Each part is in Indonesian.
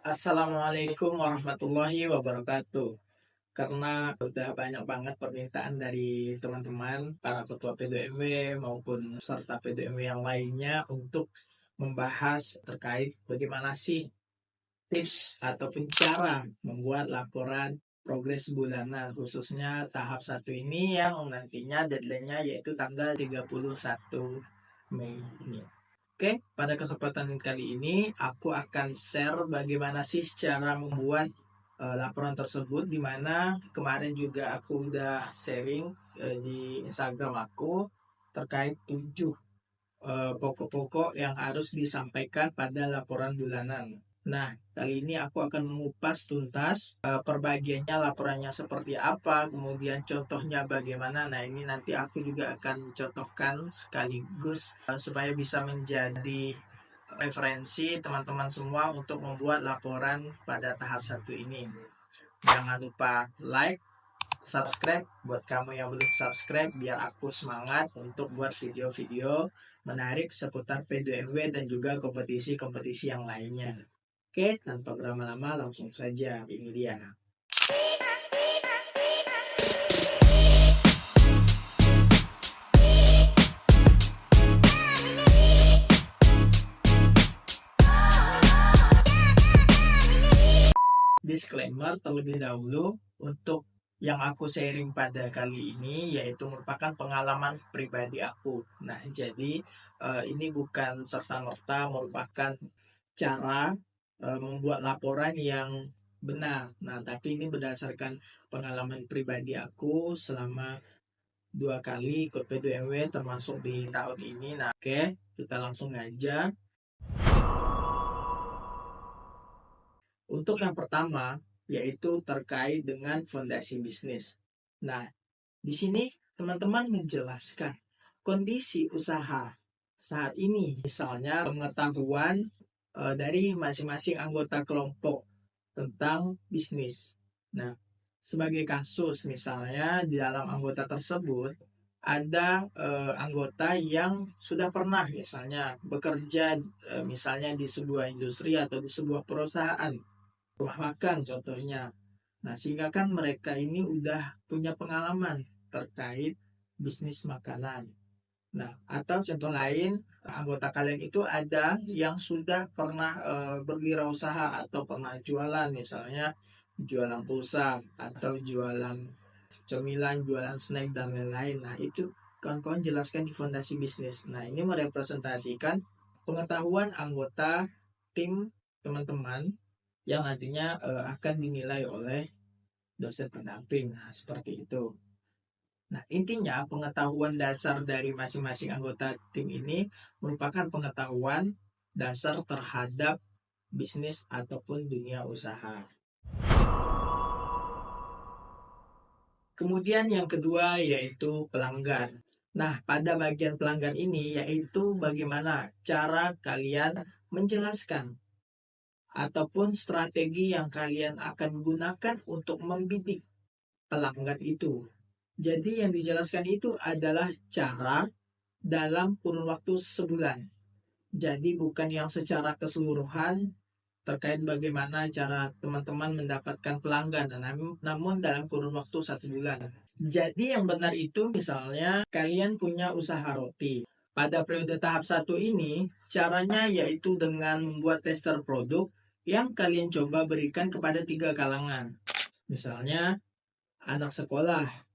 Assalamualaikum warahmatullahi wabarakatuh. Karena udah banyak banget permintaan dari teman-teman, para ketua P2MW maupun peserta P2MW yang lainnya untuk membahas terkait bagaimana sih tips ataupun cara membuat laporan progres bulanan, khususnya tahap 1 ini yang nantinya deadline-nya yaitu tanggal 31 Mei ini. Oke, pada kesempatan kali ini aku akan share bagaimana sih cara membuat laporan tersebut, di mana kemarin juga aku udah sharing di Instagram aku terkait 7 pokok-pokok yang harus disampaikan pada laporan bulanan. Nah, kali ini aku akan mengupas tuntas perbagiannya, laporannya seperti apa, kemudian contohnya bagaimana. Nah, ini nanti aku juga akan contohkan sekaligus supaya bisa menjadi referensi teman-teman semua untuk membuat laporan pada tahap 1 ini. Jangan lupa like, subscribe buat kamu yang belum subscribe, biar aku semangat untuk buat video-video menarik seputar P2MW dan juga kompetisi-kompetisi yang lainnya. Oke, tanpa berlama-lama langsung saja, ini dia. Disclaimer terlebih dahulu, untuk yang aku sharing pada kali ini yaitu merupakan pengalaman pribadi aku. Nah, jadi ini bukan serta-merta merupakan cara membuat laporan yang benar. Nah, tapi ini berdasarkan pengalaman pribadi aku selama 2 kali ikut P2MW termasuk di tahun ini. Nah, oke, kita langsung aja. Untuk yang pertama, yaitu terkait dengan fondasi bisnis. Nah, di sini teman-teman menjelaskan kondisi usaha saat ini, misalnya pengetahuan dari masing-masing anggota kelompok tentang bisnis. Nah, sebagai kasus misalnya di dalam anggota tersebut ada anggota yang sudah pernah misalnya bekerja misalnya di sebuah industri atau di sebuah perusahaan rumah makan contohnya. Nah, sehingga kan mereka ini udah punya pengalaman terkait bisnis makanan. Nah, atau contoh lain, anggota kalian itu ada yang sudah pernah berwirausaha atau pernah jualan, misalnya jualan pulsa atau jualan cemilan, jualan snack dan lain-lain. Nah, itu kawan-kawan jelaskan di fondasi bisnis. Nah, ini merepresentasikan pengetahuan anggota tim teman-teman yang nantinya akan dinilai oleh dosen pendamping. Nah, seperti itu. Nah, intinya pengetahuan dasar dari masing-masing anggota tim ini merupakan pengetahuan dasar terhadap bisnis ataupun dunia usaha. Kemudian yang kedua yaitu pelanggan. Nah, pada bagian pelanggan ini yaitu bagaimana cara kalian menjelaskan ataupun strategi yang kalian akan gunakan untuk membidik pelanggan itu. Jadi yang dijelaskan itu adalah cara dalam kurun waktu sebulan. Jadi bukan yang secara keseluruhan terkait bagaimana cara teman-teman mendapatkan pelanggan, namun dalam kurun waktu 1 bulan. Jadi yang benar itu misalnya kalian punya usaha roti. Pada periode tahap 1 ini, caranya yaitu dengan membuat tester produk yang kalian coba berikan kepada 3 kalangan. Misalnya anak sekolah,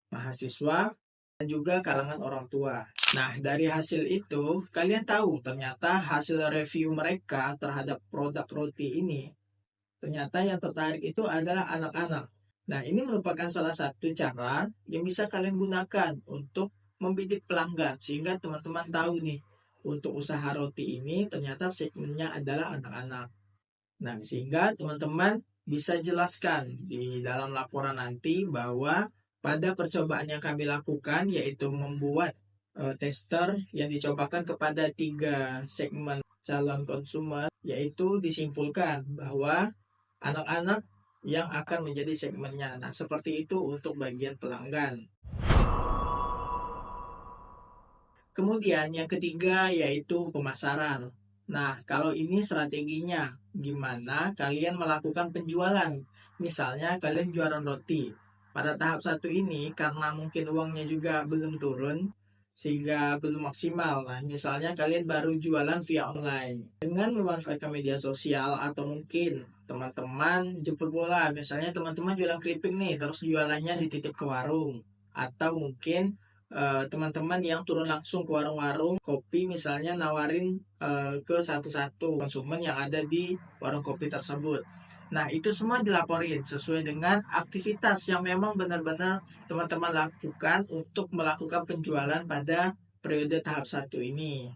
mahasiswa, dan juga kalangan orang tua. Nah, dari hasil itu, kalian tahu ternyata hasil review mereka terhadap produk roti ini, ternyata yang tertarik itu adalah anak-anak. Nah, ini merupakan salah satu cara yang bisa kalian gunakan untuk membidik pelanggan, sehingga teman-teman tahu nih, untuk usaha roti ini ternyata segmennya adalah anak-anak. Nah, sehingga teman-teman bisa jelaskan di dalam laporan nanti bahwa pada percobaan yang kami lakukan yaitu membuat tester yang dicobakan kepada 3 segmen calon konsumen, yaitu disimpulkan bahwa anak-anak yang akan menjadi segmennya. Nah, seperti itu untuk bagian pelanggan. Kemudian yang ketiga yaitu pemasaran. Nah, kalau ini strateginya, gimana kalian melakukan penjualan? Misalnya kalian jualan roti. Pada tahap satu ini, karena mungkin uangnya juga belum turun, sehingga belum maksimal. Nah, misalnya kalian baru jualan via online. Dengan memanfaatkan media sosial atau mungkin teman-teman jemput bola. Misalnya teman-teman jualan keripik nih, terus jualannya dititip ke warung. Atau mungkin teman-teman yang turun langsung ke warung-warung kopi misalnya nawarin ke satu-satu konsumen yang ada di warung kopi tersebut. Nah, itu semua dilaporin sesuai dengan aktivitas yang memang benar-benar teman-teman lakukan untuk melakukan penjualan pada periode tahap satu ini.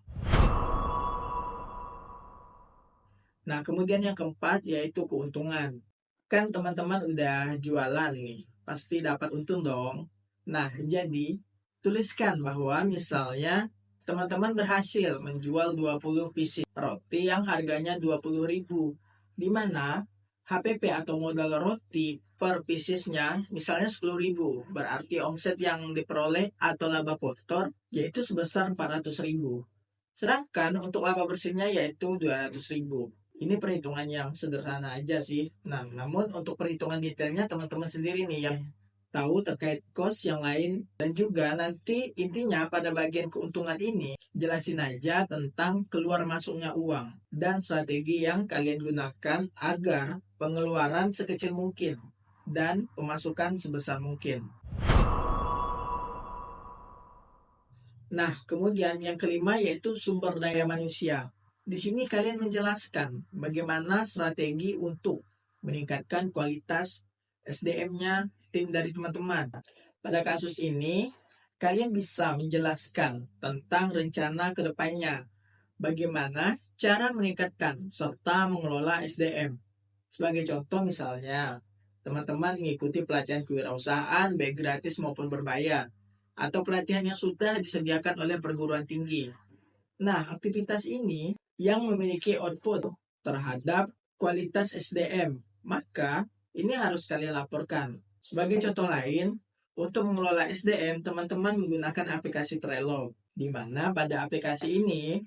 Nah, kemudian yang keempat yaitu keuntungan. Kan teman-teman udah jualan nih, pasti dapat untung dong. Nah, jadi tuliskan bahwa misalnya teman-teman berhasil menjual 20 pieces roti yang harganya 20.000, di mana HPP atau modal roti per piecesnya misalnya 10.000, berarti omset yang diperoleh atau laba kotor yaitu sebesar 400.000. Sedangkan untuk laba bersihnya yaitu 200.000. Ini perhitungan yang sederhana aja sih. Nah, namun untuk perhitungan detailnya teman-teman sendiri nih yang tahu terkait cost yang lain. Dan juga nanti intinya pada bagian keuntungan ini jelasin aja tentang keluar masuknya uang dan strategi yang kalian gunakan agar pengeluaran sekecil mungkin dan pemasukan sebesar mungkin. Nah, kemudian yang kelima yaitu sumber daya manusia. Di sini kalian menjelaskan bagaimana strategi untuk meningkatkan kualitas SDM-nya tim dari teman-teman. Pada kasus ini, kalian bisa menjelaskan tentang rencana ke depannya. Bagaimana cara meningkatkan serta mengelola SDM. Sebagai contoh misalnya, teman-teman mengikuti pelatihan kewirausahaan baik gratis maupun berbayar atau pelatihan yang sudah disediakan oleh perguruan tinggi. Nah, aktivitas ini yang memiliki output terhadap kualitas SDM, maka ini harus kalian laporkan. Sebagai contoh lain, untuk mengelola SDM, teman-teman menggunakan aplikasi Trello, di mana pada aplikasi ini,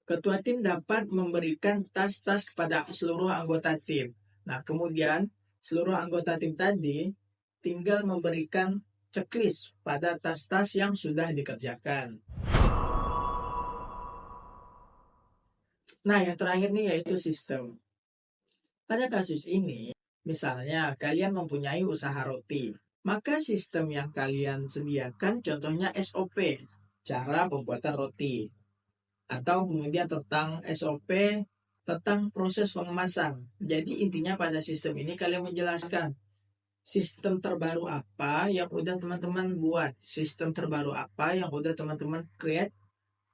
ketua tim dapat memberikan tas-tas kepada seluruh anggota tim. Nah, kemudian seluruh anggota tim tadi tinggal memberikan checklist pada tas-tas yang sudah dikerjakan. Nah, yang terakhir nih yaitu sistem. Pada kasus ini, misalnya kalian mempunyai usaha roti, maka sistem yang kalian sediakan contohnya SOP, cara pembuatan roti. Atau kemudian tentang SOP, tentang proses pengemasan. Jadi intinya pada sistem ini kalian menjelaskan sistem terbaru apa yang udah teman-teman buat, sistem terbaru apa yang udah teman-teman create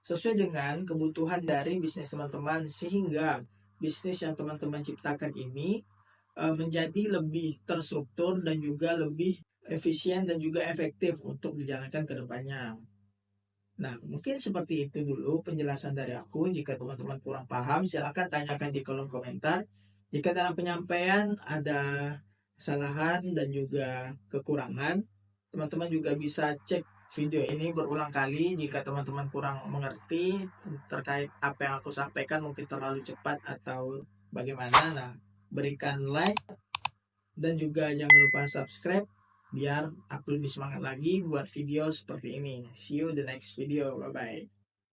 sesuai dengan kebutuhan dari bisnis teman-teman sehingga bisnis yang teman-teman ciptakan ini menjadi lebih terstruktur dan juga lebih efisien dan juga efektif untuk dijalankan ke depannya. Nah, mungkin seperti itu dulu penjelasan dari aku. Jika teman-teman kurang paham, silakan tanyakan di kolom komentar. Jika dalam penyampaian ada kesalahan dan juga kekurangan, teman-teman juga bisa cek video ini berulang kali jika teman-teman kurang mengerti terkait apa yang aku sampaikan mungkin terlalu cepat atau bagaimana. Nah, berikan like dan juga jangan lupa subscribe biar aku lebih semangat lagi buat video seperti ini. See you the next video. Bye bye.